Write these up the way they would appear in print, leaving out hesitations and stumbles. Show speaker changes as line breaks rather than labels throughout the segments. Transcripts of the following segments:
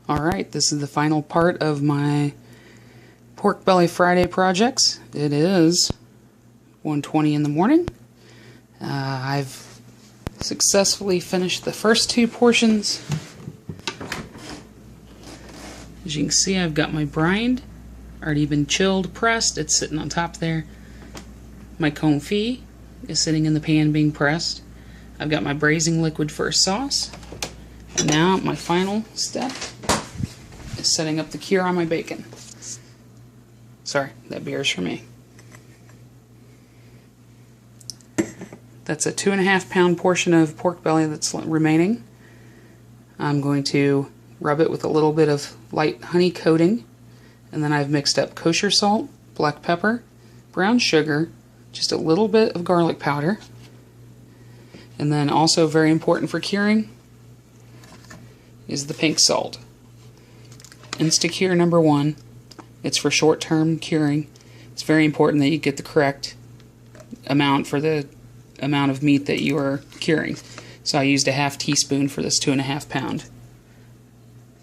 Alright, this is the final part of my Pork Belly Friday projects. It is 1:20 in the morning. I've successfully finished the first two portions. As you can see, I've got my brined, already been chilled, pressed. It's sitting on top there. My confit is sitting in the pan being pressed. I've got my braising liquid for a sauce. And now my final step is setting up the cure on my bacon. Sorry, that beer's for me. That's a 2.5 pound portion of pork belly that's remaining. I'm going to rub it with a little bit of light honey coating, and then I've mixed up kosher salt, black pepper, brown sugar, just a little bit of garlic powder, and then also very important for curing is the pink salt. Insta-Cure number 1. It's for short-term curing. It's very important that you get the correct amount for the amount of meat that you are curing. So I used a half teaspoon for this 2.5 pound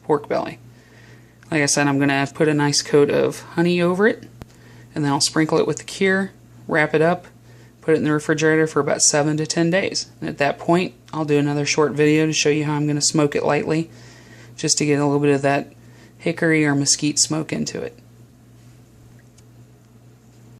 pork belly. Like I said, I'm going to put a nice coat of honey over it, and then I'll sprinkle it with the cure, wrap it up, put it in the refrigerator for about 7 to 10 days. And at that point, I'll do another short video to show you how I'm going to smoke it lightly, just to get a little bit of that hickory or mesquite smoke into it.